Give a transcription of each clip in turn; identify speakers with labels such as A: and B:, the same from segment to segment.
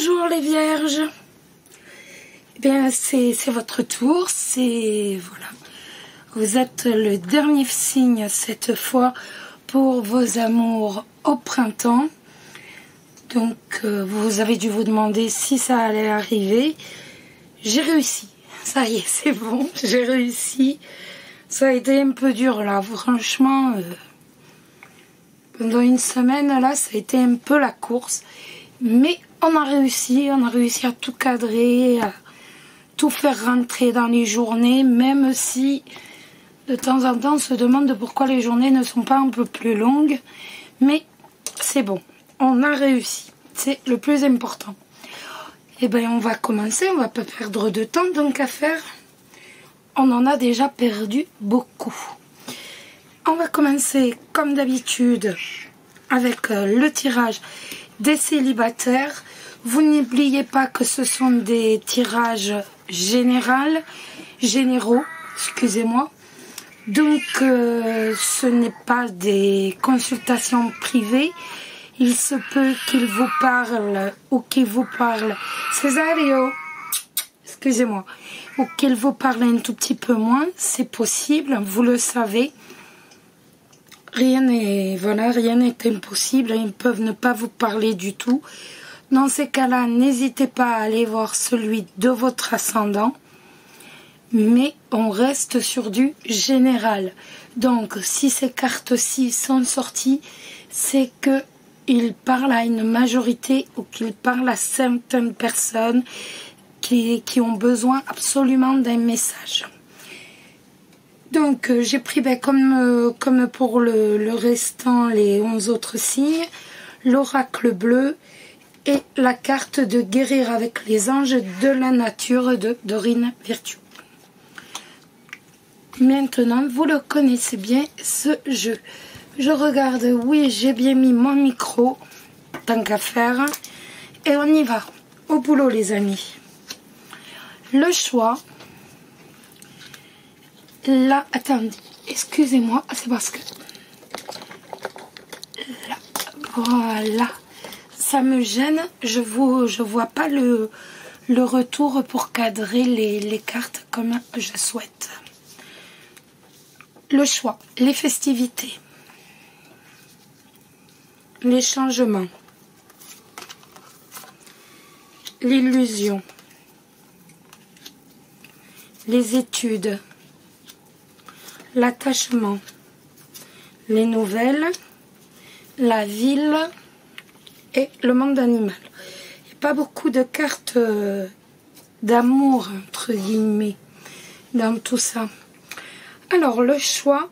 A: Bonjour les vierges. Eh bien, c'est votre tour, voilà. Vous êtes le dernier signe cette fois pour vos amours au printemps. Donc, vous avez dû vous demander si ça allait arriver. J'ai réussi. Ça y est, c'est bon, j'ai réussi. Ça a été un peu dur là, franchement. Pendant une semaine là, ça a été un peu la course. Mais on a réussi à tout cadrer, à tout faire rentrer dans les journées, même si de temps en temps on se demande pourquoi les journées ne sont pas un peu plus longues. Mais c'est bon, on a réussi, c'est le plus important. Et bien on va commencer, on va pas perdre de temps, donc à faire. On en a déjà perdu beaucoup. On va commencer comme d'habitude avec le tirage des célibataires. Vous n'oubliez pas que ce sont des tirages généraux, excusez-moi. Donc ce n'est pas des consultations privées. Il se peut qu'il vous parle ou qu'il vous parle Césario, excusez-moi, ou qu'il vous parle un tout petit peu moins, c'est possible, vous le savez. Rien n'est impossible, ils peuvent ne pas vous parler du tout. Dans ces cas-là, n'hésitez pas à aller voir celui de votre ascendant, mais on reste sur du général. Donc, si ces cartes-ci sont sorties, c'est que il parle à une majorité ou qu'il parle à certaines personnes qui ont besoin absolument d'un message. Donc j'ai pris comme pour le restant, les 11 autres signes, l'oracle bleu et la carte de guérir avec les anges de la nature de Dorine Virtue. Maintenant, vous le connaissez bien ce jeu. Je regarde, oui, j'ai bien mis mon micro, tant qu'à faire, et on y va, au boulot les amis. Le choix, là, attendez, excusez-moi, c'est parce que, là, voilà, ça me gêne, je vois pas le retour pour cadrer les cartes comme je souhaite. Le choix, les festivités, les changements, l'illusion, les études, l'attachement, les nouvelles, la ville et le monde animal. Il n'y a pas beaucoup de cartes d'amour, entre guillemets, dans tout ça. Alors, le choix,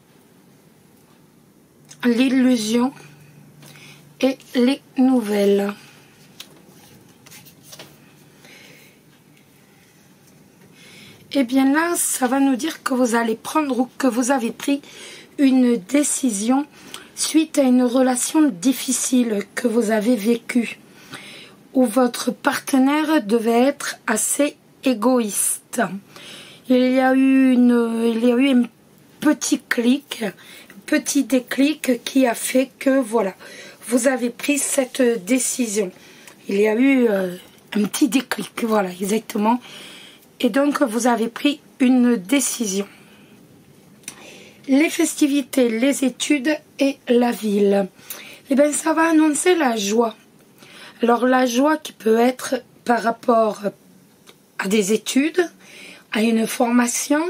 A: l'illusion et les nouvelles. Et bien là, ça va nous dire que vous allez prendre ou que vous avez pris une décision suite à une relation difficile que vous avez vécue, où votre partenaire devait être assez égoïste. Il y a eu un petit clic, un petit déclic qui a fait que voilà, vous avez pris cette décision. Il y a eu un petit déclic, voilà, exactement. Et donc, vous avez pris une décision. Les festivités, les études et la ville. Eh bien, ça va annoncer la joie. Alors, la joie qui peut être par rapport à des études, à une formation.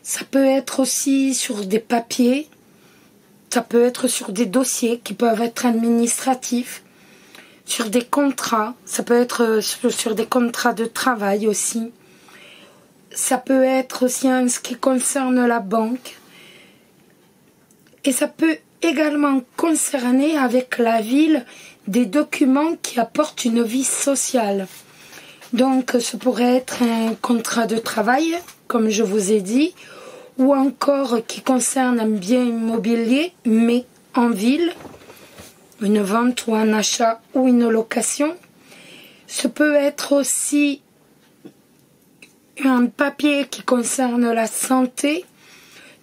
A: Ça peut être aussi sur des papiers. Ça peut être sur des dossiers qui peuvent être administratifs. Sur des contrats. Ça peut être sur des contrats de travail aussi. Ça peut être aussi en ce qui concerne la banque. Et ça peut également concerner avec la ville des documents qui apportent une vie sociale. Donc ce pourrait être un contrat de travail, comme je vous ai dit, ou encore qui concerne un bien immobilier, mais en ville, une vente ou un achat ou une location. Ce peut être aussi un papier qui concerne la santé,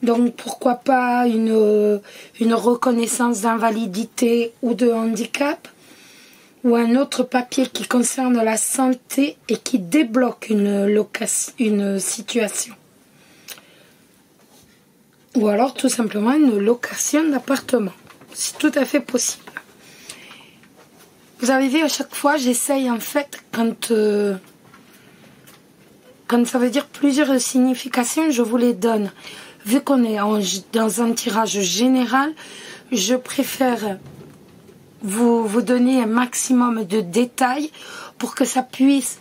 A: donc pourquoi pas une reconnaissance d'invalidité ou de handicap. ou un autre papier qui concerne la santé et qui débloque une situation. Ou alors tout simplement une location d'appartement. C'est tout à fait possible. Vous avez vu, à chaque fois, j'essaye en fait, quand ça veut dire plusieurs significations, je vous les donne. Vu qu'on est dans un tirage général, je préfère vous donner un maximum de détails pour que ça puisse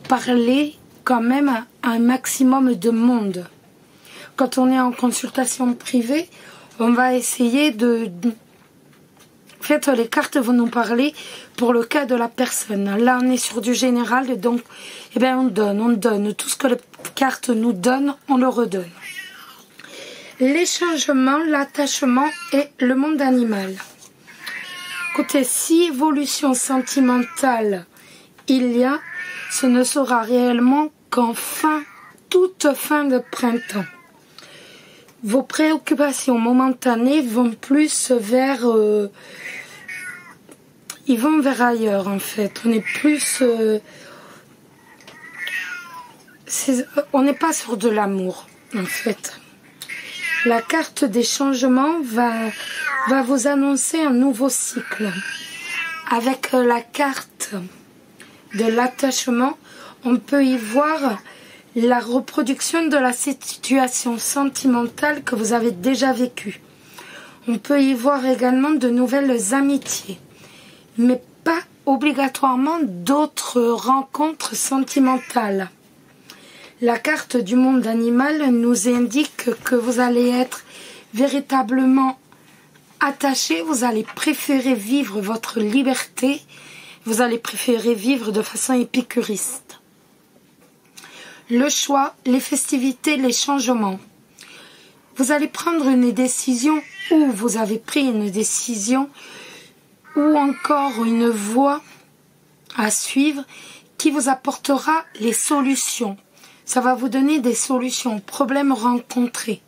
A: parler quand même à un maximum de monde. Quand on est en consultation privée, on va essayer de... En fait, les cartes vont nous parler pour le cas de la personne. Là, on est sur du général, donc eh bien, on donne. Tout ce que les cartes nous donnent, on le redonne. Les changements, l'attachement et le monde animal. Écoutez, si évolution sentimentale il y a, ce ne sera réellement qu'en toute fin de printemps. Vos préoccupations momentanées vont plus vers... ils vont vers ailleurs en fait. On est plus... on n'est pas sur de l'amour en fait. La carte des changements va vous annoncer un nouveau cycle. Avec la carte de l'attachement, on peut y voir la reproduction de la situation sentimentale que vous avez déjà vécue. On peut y voir également de nouvelles amitiés, mais pas obligatoirement d'autres rencontres sentimentales. La carte du monde animal nous indique que vous allez être véritablement attaché, vous allez préférer vivre votre liberté, vous allez préférer vivre de façon épicuriste. Le choix, les festivités, les changements. Vous allez prendre une décision ou vous avez pris une décision ou encore une voie à suivre qui vous apportera les solutions. Ça va vous donner des solutions aux problèmes rencontrés.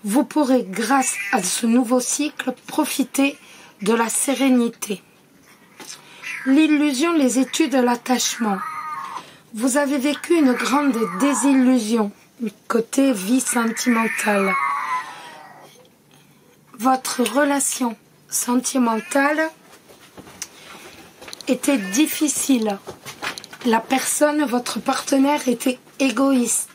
A: Vous pourrez, grâce à ce nouveau cycle, profiter de la sérénité. L'illusion, les études, l'attachement. Vous avez vécu une grande désillusion côté vie sentimentale. Votre relation sentimentale était difficile. La personne, votre partenaire, était égoïste.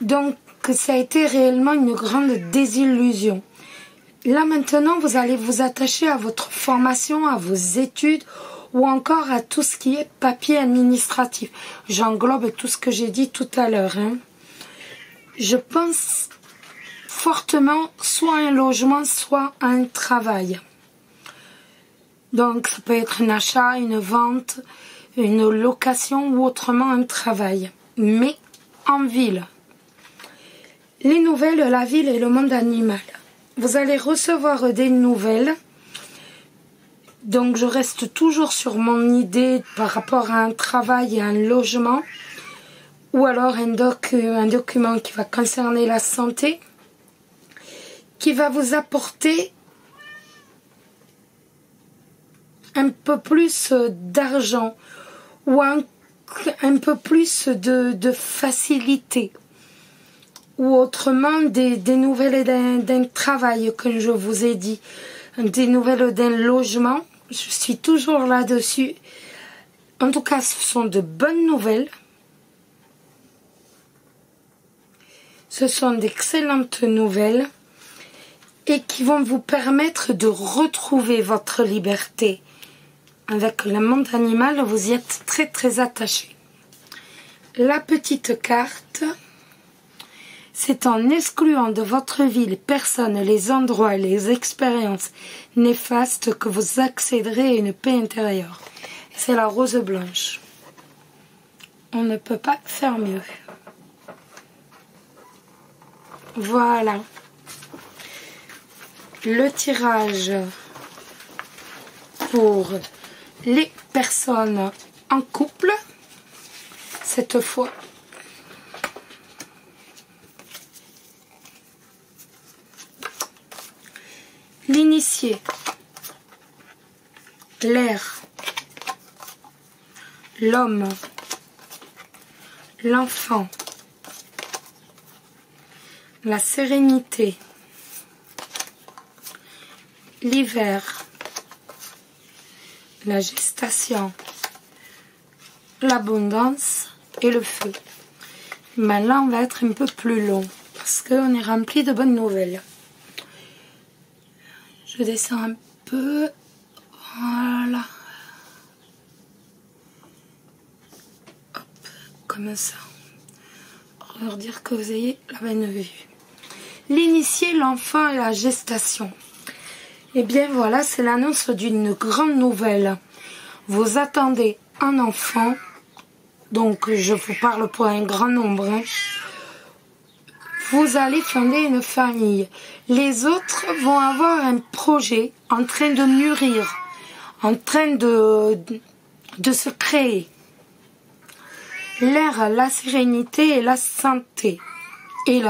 A: Donc, ça a été réellement une grande désillusion. Là, maintenant, vous allez vous attacher à votre formation, à vos études ou encore à tout ce qui est papier administratif. J'englobe tout ce que j'ai dit tout à l'heure. Je pense fortement soit à un logement, soit à un travail. Donc, ça peut être un achat, une vente, une location ou autrement un travail. Mais en ville. Les nouvelles, la ville et le monde animal. Vous allez recevoir des nouvelles. Donc, je reste toujours sur mon idée par rapport à un travail et un logement. Ou alors un document qui va concerner la santé. Qui va vous apporter un peu plus d'argent ou un peu plus de facilité ou autrement des nouvelles d'un travail comme je vous ai dit, des nouvelles d'un logement. Je suis toujours là-dessus. En tout cas, ce sont de bonnes nouvelles. Ce sont d'excellentes nouvelles et qui vont vous permettre de retrouver votre liberté. Avec le monde animal, vous y êtes très très attaché. La petite carte, c'est en excluant de votre vie les personnes, les endroits, les expériences néfastes que vous accéderez à une paix intérieure. C'est la rose blanche. On ne peut pas faire mieux. Voilà. Le tirage pour les personnes en couple, cette fois. L'initié, l'air, l'homme, l'enfant, la sérénité, l'hiver, la gestation, l'abondance et le feu. Maintenant, on va être un peu plus long parce qu'on est rempli de bonnes nouvelles. Je descends un peu. Voilà. Hop, comme ça. Pour leur dire que vous ayez la bonne vue. L'initié, l'enfant et la gestation. Eh bien voilà, c'est l'annonce d'une grande nouvelle. Vous attendez un enfant, donc je vous parle pour un grand nombre. Hein. Vous allez fonder une famille. Les autres vont avoir un projet en train de mûrir, en train de se créer. L'air, la sérénité et la santé. Et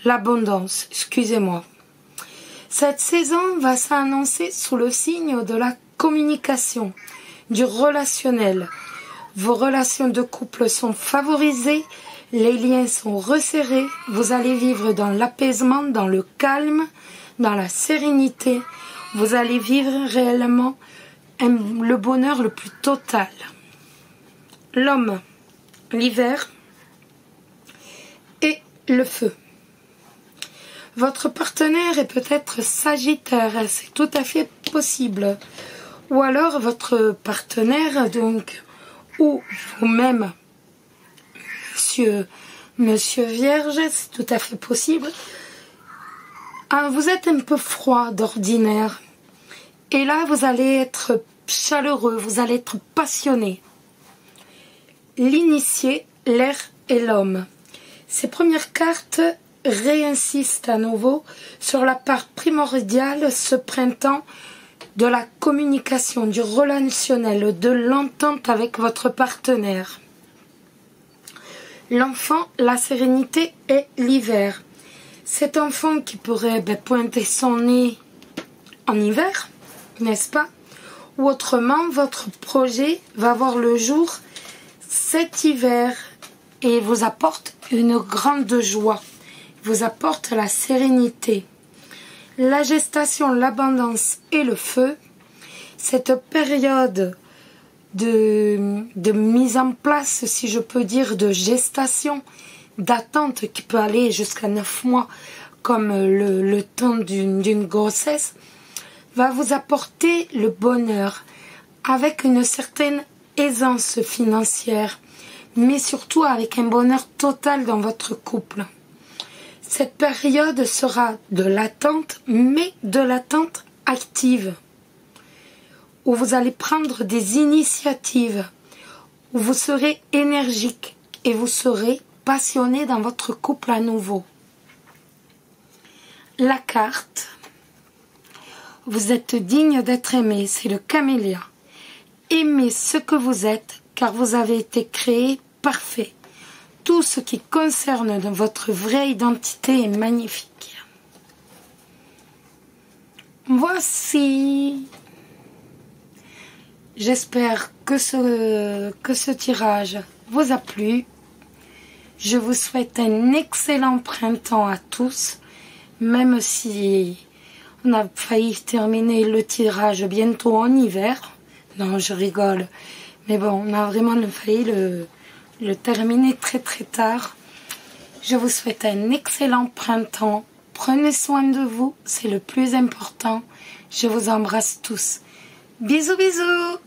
A: l'abondance, excusez-moi. Cette saison va s'annoncer sous le signe de la communication, du relationnel. Vos relations de couple sont favorisées, les liens sont resserrés, vous allez vivre dans l'apaisement, dans le calme, dans la sérénité. Vous allez vivre réellement le bonheur le plus total. L'homme, l'hiver et le feu. Votre partenaire est peut-être Sagittaire, c'est tout à fait possible. Ou alors votre partenaire, donc, ou vous-même, monsieur Vierge, c'est tout à fait possible. Vous êtes un peu froid d'ordinaire. Et là, vous allez être chaleureux, vous allez être passionné. L'initié, l'air et l'homme. Ces premières cartes réinsiste à nouveau sur la part primordiale ce printemps de la communication, du relationnel, de l'entente avec votre partenaire. L'enfant, la sérénité et l'hiver. Cet enfant qui pourrait pointer son nez en hiver, n'est-ce pas? Ou autrement, votre projet va voir le jour cet hiver et vous apporte une grande joie. Vous apporte la sérénité, la gestation, l'abondance et le feu. Cette période de mise en place, si je peux dire, de gestation, d'attente qui peut aller jusqu'à 9 mois, comme le temps d'une grossesse, va vous apporter le bonheur avec une certaine aisance financière, mais surtout avec un bonheur total dans votre couple. Cette période sera de l'attente, mais de l'attente active, où vous allez prendre des initiatives, où vous serez énergique et vous serez passionné dans votre couple à nouveau. La carte, vous êtes digne d'être aimé, c'est le camélia. Aimez ce que vous êtes, car vous avez été créé parfait. Tout ce qui concerne votre vraie identité est magnifique. Voici. J'espère que ce tirage vous a plu. Je vous souhaite un excellent printemps à tous, même si on a failli terminer le tirage bientôt en hiver. Non, je rigole. Mais bon, on a vraiment failli le terminer très très tard. Je vous souhaite un excellent printemps. Prenez soin de vous, c'est le plus important. Je vous embrasse tous. Bisous bisous.